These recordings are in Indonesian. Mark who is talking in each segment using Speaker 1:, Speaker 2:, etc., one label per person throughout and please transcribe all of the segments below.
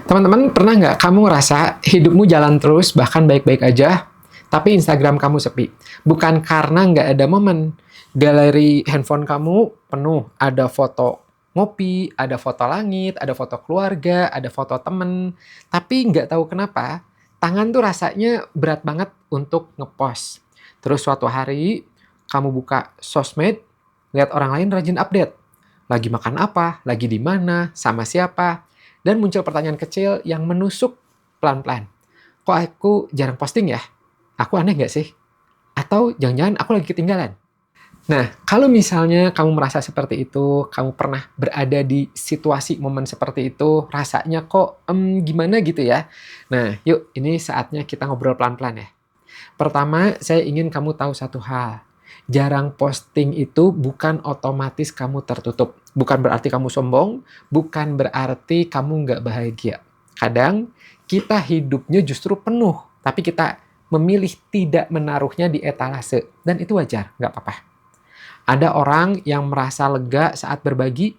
Speaker 1: Teman-teman, pernah nggak kamu ngerasa hidupmu jalan terus, bahkan baik-baik aja, tapi Instagram kamu sepi? Bukan karena nggak ada momen. Galeri handphone kamu penuh, ada foto ngopi, ada foto langit, ada foto keluarga, ada foto temen. Tapi nggak tahu kenapa, tangan tuh rasanya berat banget untuk ngepost. Terus suatu hari, kamu buka sosmed, lihat orang lain rajin update. Lagi makan apa, lagi di mana, sama siapa. Dan muncul pertanyaan kecil yang menusuk pelan-pelan. Kok aku jarang posting ya? Aku aneh nggak sih? Atau jangan-jangan aku lagi ketinggalan? Nah, kalau misalnya kamu merasa seperti itu, kamu pernah berada di situasi momen seperti itu, rasanya kok gimana gitu ya. Nah, yuk ini saatnya kita ngobrol pelan-pelan ya. Pertama, saya ingin kamu tahu satu hal. Jarang posting itu bukan otomatis kamu tertutup. Bukan berarti kamu sombong, bukan berarti kamu nggak bahagia. Kadang kita hidupnya justru penuh, tapi kita memilih tidak menaruhnya di etalase. Dan itu wajar, nggak apa-apa. Ada orang yang merasa lega saat berbagi,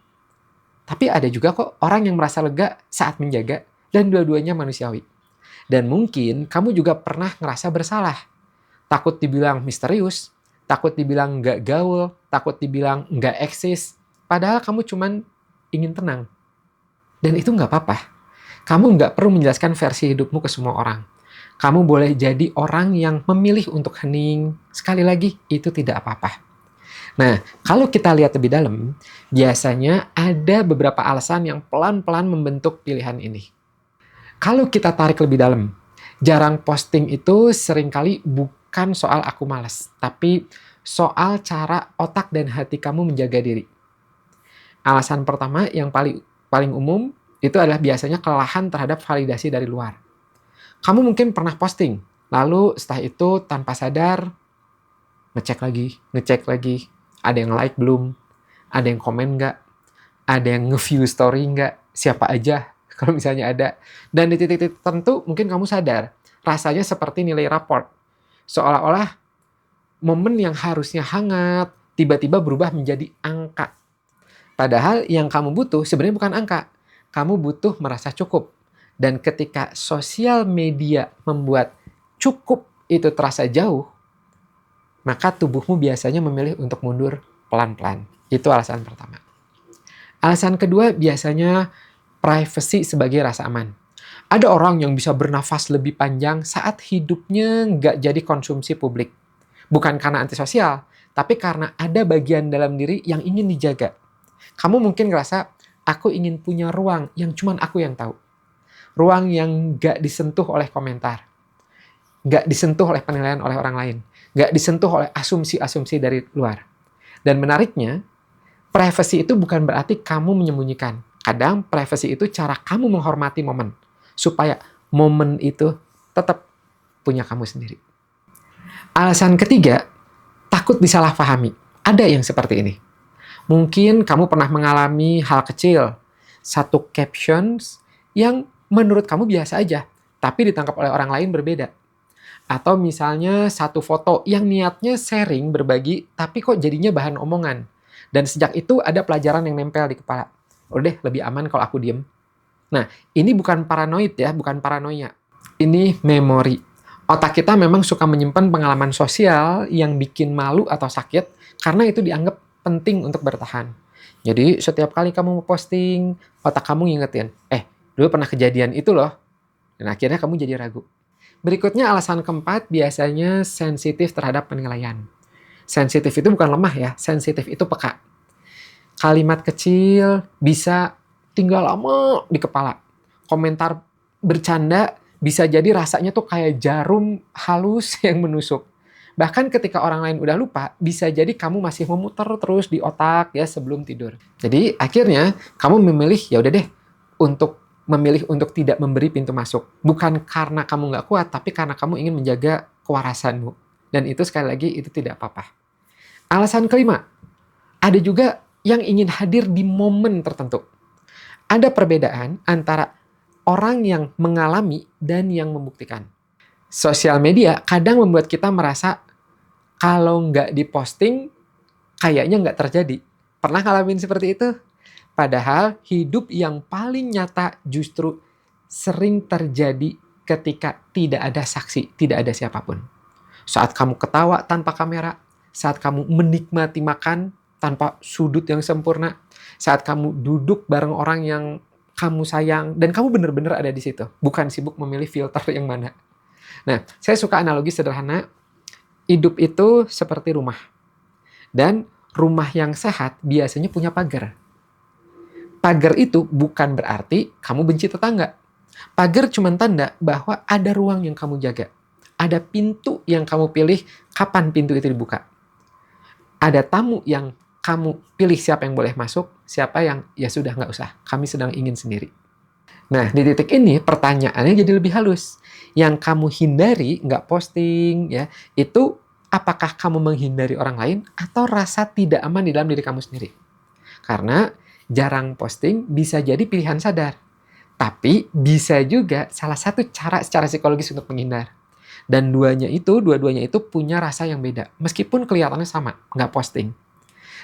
Speaker 1: tapi ada juga kok orang yang merasa lega saat menjaga, dan dua-duanya manusiawi. Dan mungkin kamu juga pernah ngerasa bersalah. Takut dibilang misterius, takut dibilang nggak gaul, takut dibilang nggak eksis. Padahal kamu cuman ingin tenang. Dan itu nggak apa-apa. Kamu nggak perlu menjelaskan versi hidupmu ke semua orang. Kamu boleh jadi orang yang memilih untuk hening. Sekali lagi, itu tidak apa-apa. Nah, kalau kita lihat lebih dalam, biasanya ada beberapa alasan yang pelan-pelan membentuk pilihan ini. Kalau kita tarik lebih dalam, jarang posting itu seringkali bukan soal aku malas, tapi soal cara otak dan hati kamu menjaga diri. Alasan pertama yang paling paling umum itu adalah biasanya kelelahan terhadap validasi dari luar. Kamu mungkin pernah posting, lalu setelah itu tanpa sadar ngecek lagi, ada yang like belum, ada yang komen nggak, ada yang nge-view story nggak, siapa aja kalau misalnya ada. Dan di titik-titik tertentu mungkin kamu sadar, rasanya seperti nilai raport. Seolah-olah momen yang harusnya hangat, tiba-tiba berubah menjadi angka. Padahal yang kamu butuh sebenarnya bukan angka. Kamu butuh merasa cukup. Dan ketika sosial media membuat cukup itu terasa jauh, maka tubuhmu biasanya memilih untuk mundur pelan-pelan. Itu alasan pertama. Alasan kedua biasanya privacy sebagai rasa aman. Ada orang yang bisa bernafas lebih panjang saat hidupnya nggak jadi konsumsi publik. Bukan karena antisosial, tapi karena ada bagian dalam diri yang ingin dijaga. Kamu mungkin ngerasa, aku ingin punya ruang yang cuman aku yang tahu. Ruang yang nggak disentuh oleh komentar. Nggak disentuh oleh penilaian oleh orang lain. Nggak disentuh oleh asumsi-asumsi dari luar. Dan menariknya, privacy itu bukan berarti kamu menyembunyikan. Kadang privacy itu cara kamu menghormati momen. Supaya momen itu tetap punya kamu sendiri. Alasan ketiga, takut disalahpahami. Ada yang seperti ini. Mungkin kamu pernah mengalami hal kecil. Satu captions yang menurut kamu biasa aja. Tapi ditangkap oleh orang lain berbeda. Atau misalnya satu foto yang niatnya sharing, berbagi, tapi kok jadinya bahan omongan. Dan sejak itu ada pelajaran yang nempel di kepala. Udah deh, lebih aman kalau aku diem. Nah, ini bukan paranoid ya, bukan paranoia. Ini memori. Otak kita memang suka menyimpan pengalaman sosial yang bikin malu atau sakit karena itu dianggap penting untuk bertahan. Jadi setiap kali kamu mau posting, otak kamu ngingetin, dulu pernah kejadian itu loh. Dan akhirnya kamu jadi ragu. Berikutnya alasan keempat biasanya sensitif terhadap penilaian. Sensitif itu bukan lemah ya, sensitif itu peka. Kalimat kecil bisa tinggal lama di kepala. Komentar bercanda bisa jadi rasanya tuh kayak jarum halus yang menusuk. Bahkan ketika orang lain udah lupa, bisa jadi kamu masih memutar terus di otak ya sebelum tidur. Jadi akhirnya kamu memilih ya udah deh memilih untuk tidak memberi pintu masuk. Bukan karena kamu nggak kuat, tapi karena kamu ingin menjaga kewarasanmu. Dan itu sekali lagi itu tidak apa-apa. Alasan kelima, ada juga yang ingin hadir di momen tertentu. Ada perbedaan antara orang yang mengalami dan yang membuktikan. Sosial media kadang membuat kita merasa kalau nggak diposting, kayaknya nggak terjadi. Pernah ngalamin seperti itu? Padahal hidup yang paling nyata justru sering terjadi ketika tidak ada saksi, tidak ada siapapun. Saat kamu ketawa tanpa kamera, saat kamu menikmati makan tanpa sudut yang sempurna, saat kamu duduk bareng orang yang kamu sayang, dan kamu benar-benar ada di situ, bukan sibuk memilih filter yang mana. Nah, saya suka analogi sederhana, hidup itu seperti rumah. Dan rumah yang sehat biasanya punya pagar. Pagar itu bukan berarti kamu benci tetangga. Pagar cuma tanda bahwa ada ruang yang kamu jaga. Ada pintu yang kamu pilih kapan pintu itu dibuka. Ada tamu yang kamu pilih siapa yang boleh masuk, siapa yang ya sudah nggak usah, kami sedang ingin sendiri. Nah, di titik ini pertanyaannya jadi lebih halus. Yang kamu hindari, nggak posting, ya, itu apakah kamu menghindari orang lain atau rasa tidak aman di dalam diri kamu sendiri? Karena jarang posting bisa jadi pilihan sadar. Tapi bisa juga salah satu cara secara psikologis untuk menghindar. Dan dua-duanya itu punya rasa yang beda. Meskipun kelihatannya sama, nggak posting.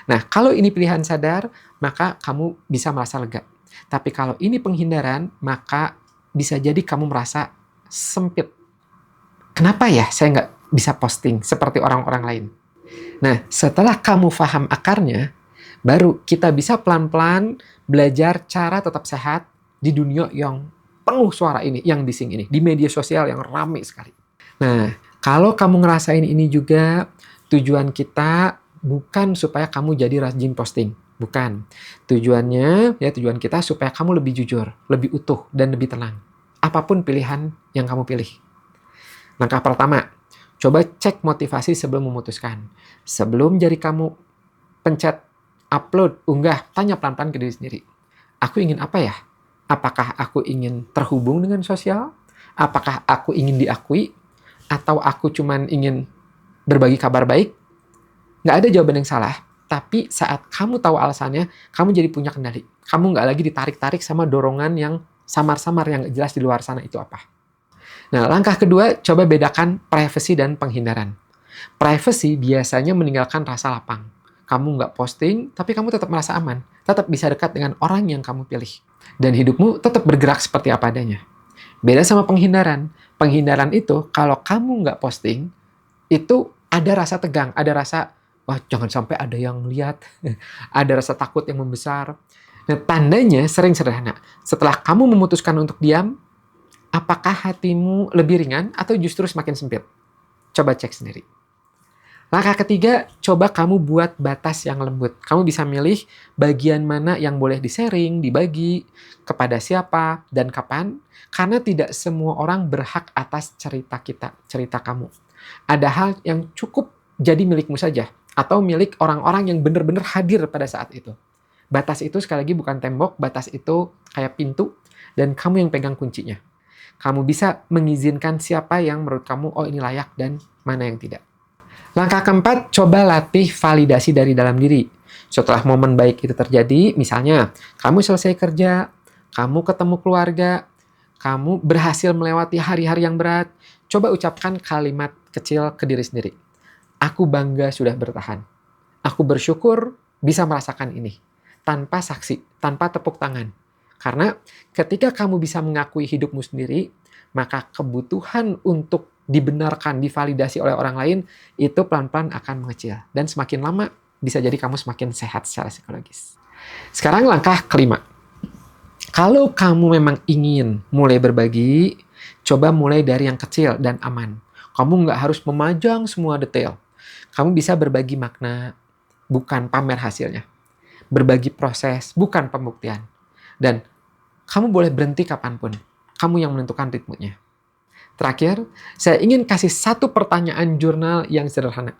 Speaker 1: Nah, kalau ini pilihan sadar, maka kamu bisa merasa lega. Tapi kalau ini penghindaran, maka bisa jadi kamu merasa sempit. Kenapa ya saya nggak bisa posting seperti orang-orang lain? Nah, setelah kamu paham akarnya, baru kita bisa pelan-pelan belajar cara tetap sehat di dunia yang penuh suara ini, yang bising ini, di media sosial yang ramai sekali. Nah, kalau kamu ngerasain ini juga, tujuan kita bukan supaya kamu jadi rajin posting. Bukan. Tujuan kita supaya kamu lebih jujur, lebih utuh, dan lebih tenang. Apapun pilihan yang kamu pilih. Langkah pertama, coba cek motivasi sebelum memutuskan. Sebelum jari kamu pencet, upload, unggah, tanya pelan-pelan ke diri sendiri. Aku ingin apa ya? Apakah aku ingin terhubung dengan sosial? Apakah aku ingin diakui? Atau aku cuman ingin berbagi kabar baik? Nggak ada jawaban yang salah. Tapi saat kamu tahu alasannya, kamu jadi punya kendali. Kamu nggak lagi ditarik-tarik sama dorongan yang samar-samar yang nggak jelas di luar sana itu apa. Nah, langkah kedua, coba bedakan privacy dan penghindaran. Privacy biasanya meninggalkan rasa lapang. Kamu nggak posting, tapi kamu tetap merasa aman. Tetap bisa dekat dengan orang yang kamu pilih. Dan hidupmu tetap bergerak seperti apa adanya. Beda sama penghindaran. Penghindaran itu, kalau kamu nggak posting, itu ada rasa tegang, ada rasa, wah jangan sampai ada yang lihat, ada rasa takut yang membesar. Nah, tandanya sering sederhana. Setelah kamu memutuskan untuk diam, apakah hatimu lebih ringan atau justru semakin sempit? Coba cek sendiri. Langkah ketiga, coba kamu buat batas yang lembut. Kamu bisa milih bagian mana yang boleh di-sharing, dibagi, kepada siapa, dan kapan. Karena tidak semua orang berhak atas cerita kita, cerita kamu. Ada hal yang cukup jadi milikmu saja, atau milik orang-orang yang benar-benar hadir pada saat itu. Batas itu sekali lagi bukan tembok, batas itu kayak pintu, dan kamu yang pegang kuncinya. Kamu bisa mengizinkan siapa yang menurut kamu, oh ini layak, dan mana yang tidak. Langkah keempat, coba latih validasi dari dalam diri. Setelah momen baik itu terjadi, misalnya kamu selesai kerja, kamu ketemu keluarga, kamu berhasil melewati hari-hari yang berat, coba ucapkan kalimat kecil ke diri sendiri. Aku bangga sudah bertahan. Aku bersyukur bisa merasakan ini. Tanpa saksi, tanpa tepuk tangan. Karena ketika kamu bisa mengakui hidupmu sendiri, maka kebutuhan untuk dibenarkan, divalidasi oleh orang lain, itu pelan-pelan akan mengecil. Dan semakin lama, bisa jadi kamu semakin sehat secara psikologis. Sekarang langkah kelima. Kalau kamu memang ingin mulai berbagi, coba mulai dari yang kecil dan aman. Kamu nggak harus memajang semua detail. Kamu bisa berbagi makna, bukan pamer hasilnya. Berbagi proses, bukan pembuktian. Dan kamu boleh berhenti kapanpun. Kamu yang menentukan ritmenya. Terakhir, saya ingin kasih satu pertanyaan jurnal yang sederhana.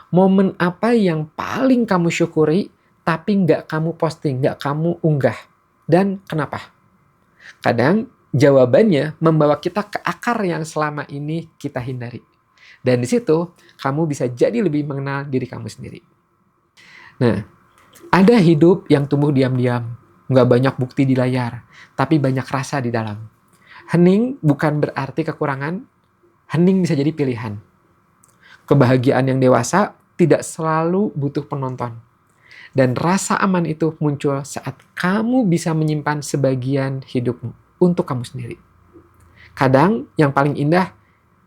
Speaker 1: Momen apa yang paling kamu syukuri, tapi nggak kamu posting, nggak kamu unggah? Dan kenapa? Kadang jawabannya membawa kita ke akar yang selama ini kita hindari. Dan di situ, kamu bisa jadi lebih mengenal diri kamu sendiri. Nah, ada hidup yang tumbuh diam-diam. Nggak banyak bukti di layar, tapi banyak rasa di dalam. Hening bukan berarti kekurangan, hening bisa jadi pilihan. Kebahagiaan yang dewasa tidak selalu butuh penonton. Dan rasa aman itu muncul saat kamu bisa menyimpan sebagian hidupmu untuk kamu sendiri. Kadang yang paling indah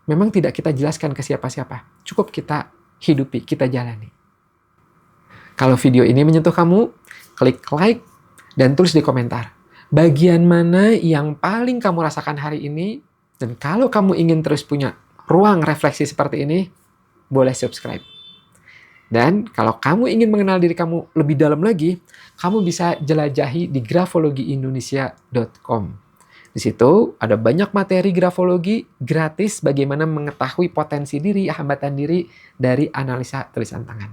Speaker 1: memang tidak kita jelaskan ke siapa-siapa. Cukup kita hidupi, kita jalani. Kalau video ini menyentuh kamu, klik like dan tulis di komentar. Bagian mana yang paling kamu rasakan hari ini? Dan kalau kamu ingin terus punya ruang refleksi seperti ini, boleh subscribe. Dan kalau kamu ingin mengenal diri kamu lebih dalam lagi, kamu bisa jelajahi di grafologiindonesia.com. Di situ ada banyak materi grafologi gratis bagaimana mengetahui potensi diri, hambatan diri dari analisa tulisan tangan.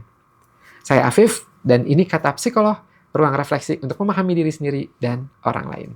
Speaker 1: Saya Afif, dan ini Kata Psikolog, ruang refleksi untuk memahami diri sendiri dan orang lain.